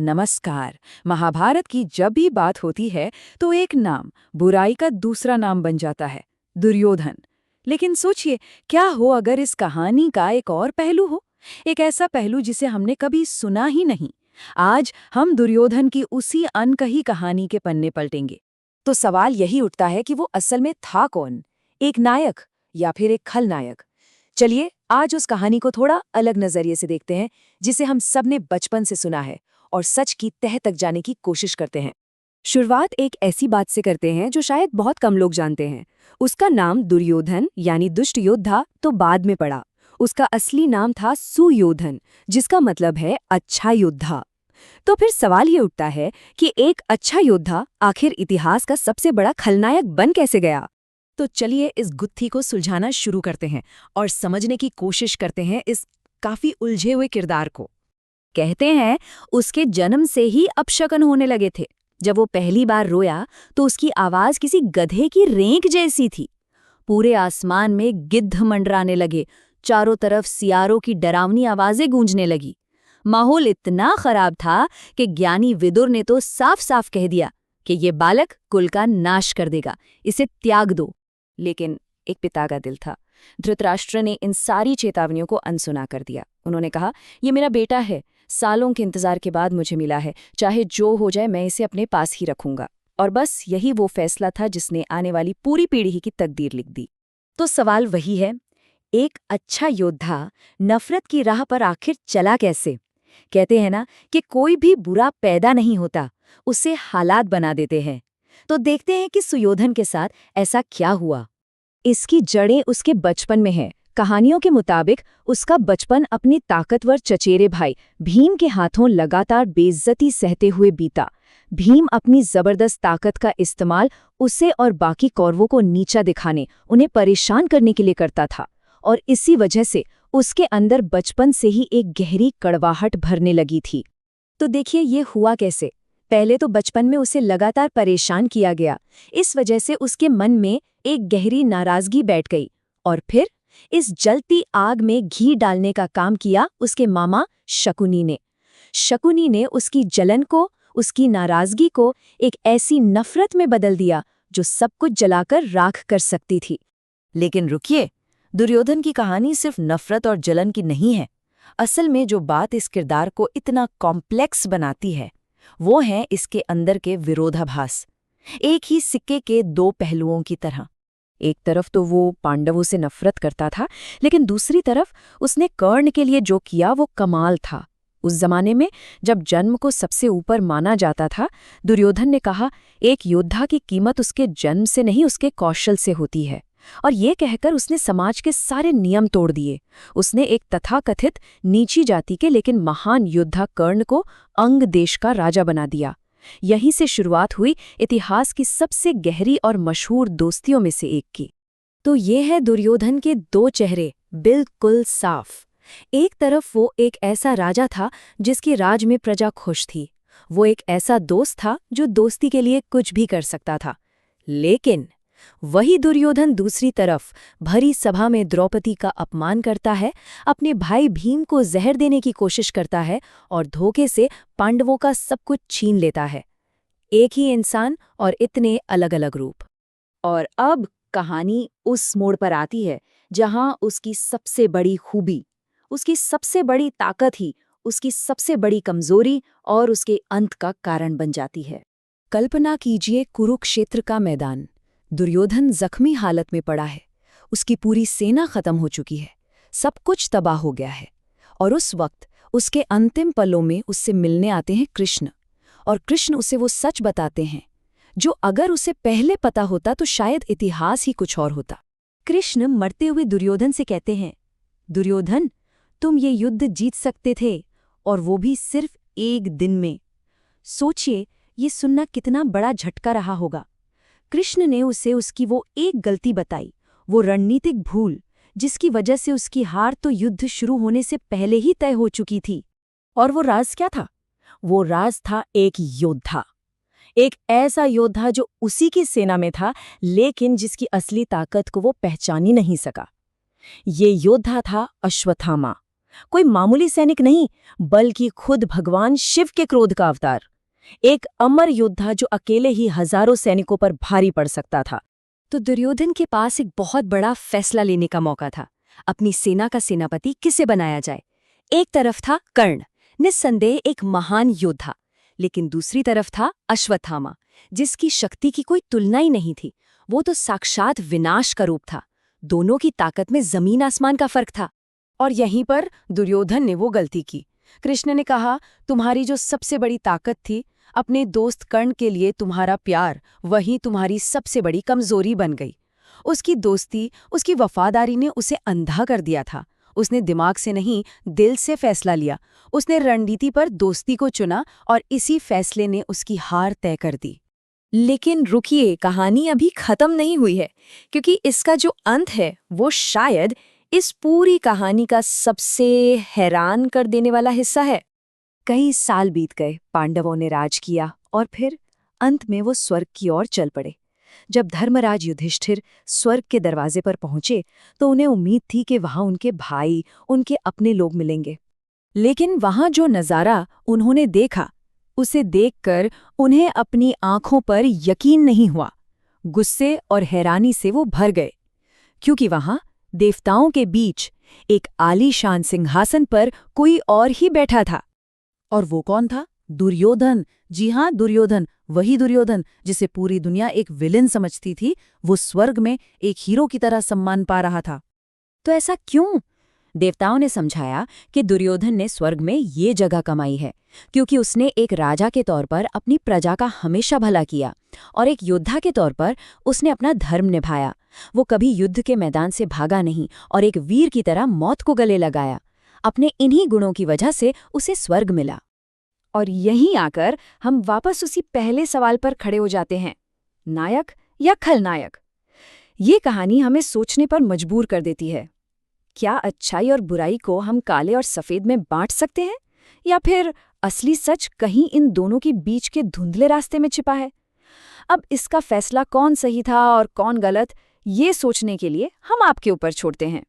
नमस्कार। महाभारत की जब भी बात होती है तो एक नाम बुराई का दूसरा नाम बन जाता है, दुर्योधन। लेकिन सोचिए, क्या हो अगर इस कहानी का एक और पहलू हो, एक ऐसा पहलू जिसे हमने कभी सुना ही नहीं। आज हम दुर्योधन की उसी अनकही कहानी के पन्ने पलटेंगे। तो सवाल यही उठता है कि वो असल में था कौन, एक नायक या फिर एक खलनायक। चलिए आज उस कहानी को थोड़ा अलग नजरिए से देखते हैं, जिसे हम सबने बचपन से सुना है और सच की तह तक जाने की कोशिश करते हैं। शुरुआत एक ऐसी बात से करते हैं जो शायद बहुत कम लोग जानते हैं। उसका नाम दुर्योधन यानी दुष्ट योद्धा तो बाद में पड़ा। उसका असली नाम था सुयोधन, जिसका मतलब है अच्छा योद्धा। तो फिर सवाल ये उठता है कि एक अच्छा योद्धा आखिर इतिहास का सबसे बड़ा खलनायक बन कैसे गया। तो चलिए इस गुत्थी को सुलझाना शुरू करते हैं और समझने की कोशिश करते हैं इस काफी उलझे हुए किरदार को। कहते हैं उसके जन्म से ही अपशकन होने लगे थे। जब वो पहली बार रोया तो उसकी आवाज किसी गधे की रेंक जैसी थी। पूरे आसमान में गिद्ध मंडराने लगे, चारों तरफ सियारों की डरावनी आवाजें गूंजने लगी। माहौल इतना खराब था कि ज्ञानी विदुर ने तो साफ साफ कह दिया कि ये बालक कुल का नाश कर देगा, इसे त्याग दो। लेकिन एक पिता का दिल था। धृतराष्ट्र ने इन सारी चेतावनियों को अनसुना कर दिया। उन्होंने कहा, ये मेरा बेटा है, सालों के इंतजार के बाद मुझे मिला है, चाहे जो हो जाए मैं इसे अपने पास ही रखूंगा। और बस यही वो फैसला था जिसने आने वाली पूरी पीढ़ी की तकदीर लिख दी। तो सवाल वही है, एक अच्छा योद्धा नफरत की राह पर आखिर चला कैसे? कहते हैं ना कि कोई भी बुरा पैदा नहीं होता, उसे हालात बना देते हैं। तो देखते हैं कि सुयोधन के साथ ऐसा क्या हुआ। इसकी जड़ें उसके बचपन में हैं। कहानियों के मुताबिक उसका बचपन अपने ताकतवर चचेरे भाई भीम के हाथों लगातार बेइज्जती सहते हुए बीता। भीम अपनी जबरदस्त ताकत का इस्तेमाल उसे और बाकी कौरवों को नीचा दिखाने, उन्हें परेशान करने के लिए करता था। और इसी वजह से उसके अंदर बचपन से ही एक गहरी कड़वाहट भरने लगी थी। तो देखिए ये हुआ कैसे। पहले तो बचपन में उसे लगातार परेशान किया गया, इस वजह से उसके मन में एक गहरी नाराजगी बैठ गई। और फिर इस जलती आग में घी डालने का काम किया उसके मामा शकुनी ने। शकुनी ने उसकी जलन को, उसकी नाराजगी को एक ऐसी नफरत में बदल दिया जो सब कुछ जलाकर राख कर सकती थी। लेकिन रुकिए, दुर्योधन की कहानी सिर्फ नफरत और जलन की नहीं है। असल में जो बात इस किरदार को इतना कॉम्प्लेक्स बनाती है वो है इसके अंदर के विरोधाभास, एक ही सिक्के के दो पहलुओं की तरह। एक तरफ तो वो पांडवों से नफरत करता था, लेकिन दूसरी तरफ उसने कर्ण के लिए जो किया वो कमाल था। उस जमाने में जब जन्म को सबसे ऊपर माना जाता था, दुर्योधन ने कहा, एक योद्धा की कीमत उसके जन्म से नहीं उसके कौशल से होती है। और ये कहकर उसने समाज के सारे नियम तोड़ दिए। उसने एक तथाकथित नीची जाति के लेकिन महान योद्धा कर्ण को अंग देश का राजा बना दिया। यहीं से शुरुआत हुई इतिहास की सबसे गहरी और मशहूर दोस्तियों में से एक की। तो ये है दुर्योधन के दो चेहरे, बिल्कुल साफ। एक तरफ वो एक ऐसा राजा था जिसकी राज में प्रजा खुश थी। वो एक ऐसा दोस्त था जो दोस्ती के लिए कुछ भी कर सकता था। लेकिन वही दुर्योधन दूसरी तरफ भरी सभा में द्रौपदी का अपमान करता है, अपने भाई भीम को जहर देने की कोशिश करता है और धोखे से पांडवों का सब कुछ छीन लेता है। एक ही इंसान और इतने अलग अलग रूप। और अब कहानी उस मोड़ पर आती है जहां उसकी सबसे बड़ी खूबी, उसकी सबसे बड़ी ताकत ही उसकी सबसे बड़ी कमजोरी और उसके अंत का कारण बन जाती है। कल्पना कीजिए कुरुक्षेत्र का मैदान। दुर्योधन जख्मी हालत में पड़ा है, उसकी पूरी सेना खत्म हो चुकी है, सब कुछ तबाह हो गया है। और उस वक्त उसके अंतिम पलों में उससे मिलने आते हैं कृष्ण। और कृष्ण उसे वो सच बताते हैं जो अगर उसे पहले पता होता तो शायद इतिहास ही कुछ और होता। कृष्ण मरते हुए दुर्योधन से कहते हैं, दुर्योधन, तुम ये युद्ध जीत सकते थे, और वो भी सिर्फ एक दिन में। सोचिए ये सुनना कितना बड़ा झटका रहा होगा। कृष्ण ने उसे उसकी वो एक गलती बताई, वो रणनीतिक भूल जिसकी वजह से उसकी हार तो युद्ध शुरू होने से पहले ही तय हो चुकी थी। और वो राज क्या था? वो राज था एक योद्धा, एक ऐसा योद्धा जो उसी की सेना में था लेकिन जिसकी असली ताकत को वो पहचान ही नहीं सका। ये योद्धा था अश्वत्थामा। कोई मामूली सैनिक नहीं, बल्कि खुद भगवान शिव के क्रोध का अवतार। एक अमर योद्धा जो अकेले ही हजारों सैनिकों पर भारी पड़ सकता था। तो दुर्योधन के पास एक बहुत बड़ा फैसला लेने का मौका था। अपनी सेना का सेनापति किसे बनाया जाए? एक तरफ था कर्ण, निस्संदेह एक महान योद्धा, लेकिन दूसरी तरफ था अश्वत्थामा, जिसकी शक्ति की कोई तुलना ही नहीं थी। वो तो साक्षात विनाश का रूप था। दोनों की ताकत में जमीन आसमान का फर्क था। और यहीं पर दुर्योधन ने वो गलती की। कृष्ण ने कहा, तुम्हारी जो सबसे बड़ी ताकत थी, अपने दोस्त कर्ण के लिए तुम्हारा प्यार, वही तुम्हारी सबसे बड़ी कमजोरी बन गई। उसकी दोस्ती, उसकी वफादारी ने उसे अंधा कर दिया था। उसने दिमाग से नहीं, दिल से फैसला लिया। उसने रणनीति पर दोस्ती को चुना और इसी फैसले ने उसकी हार तय कर दी। लेकिन रुकिए, कहानी अभी खत्म नहीं हुई है, क्योंकि इसका जो अंत है वो शायद इस पूरी कहानी का सबसे हैरान कर देने वाला हिस्सा है। कई साल बीत गए, पांडवों ने राज किया और फिर अंत में वो स्वर्ग की ओर चल पड़े। जब धर्मराज युधिष्ठिर स्वर्ग के दरवाजे पर पहुंचे तो उन्हें उम्मीद थी कि वहां उनके भाई, उनके अपने लोग मिलेंगे। लेकिन वहां जो नज़ारा उन्होंने देखा, उसे देखकर उन्हें अपनी आंखों पर यकीन नहीं हुआ। गुस्से और हैरानी से वो भर गए, क्योंकि वहां देवताओं के बीच एक आलीशान सिंहासन पर कोई और ही बैठा था। और वो कौन था? दुर्योधन। जी हाँ, दुर्योधन। वही दुर्योधन जिसे पूरी दुनिया एक विलेन समझती थी, वो स्वर्ग में एक हीरो की तरह सम्मान पा रहा था। तो ऐसा क्यों? देवताओं ने समझाया कि दुर्योधन ने स्वर्ग में ये जगह कमाई है क्योंकि उसने एक राजा के तौर पर अपनी प्रजा का हमेशा भला किया और एक योद्धा के तौर पर उसने अपना धर्म निभाया। वो कभी युद्ध के मैदान से भागा नहीं और एक वीर की तरह मौत को गले लगाया। अपने इन्हीं गुणों की वजह से उसे स्वर्ग मिला। और यहीं आकर हम वापस उसी पहले सवाल पर खड़े हो जाते हैं, नायक या खलनायक? ये कहानी हमें सोचने पर मजबूर कर देती है। क्या अच्छाई और बुराई को हम काले और सफ़ेद में बांट सकते हैं, या फिर असली सच कहीं इन दोनों के बीच के धुंधले रास्ते में छिपा है? अब इसका फैसला कौन सही था और कौन गलत, ये सोचने के लिए हम आपके ऊपर छोड़ते हैं।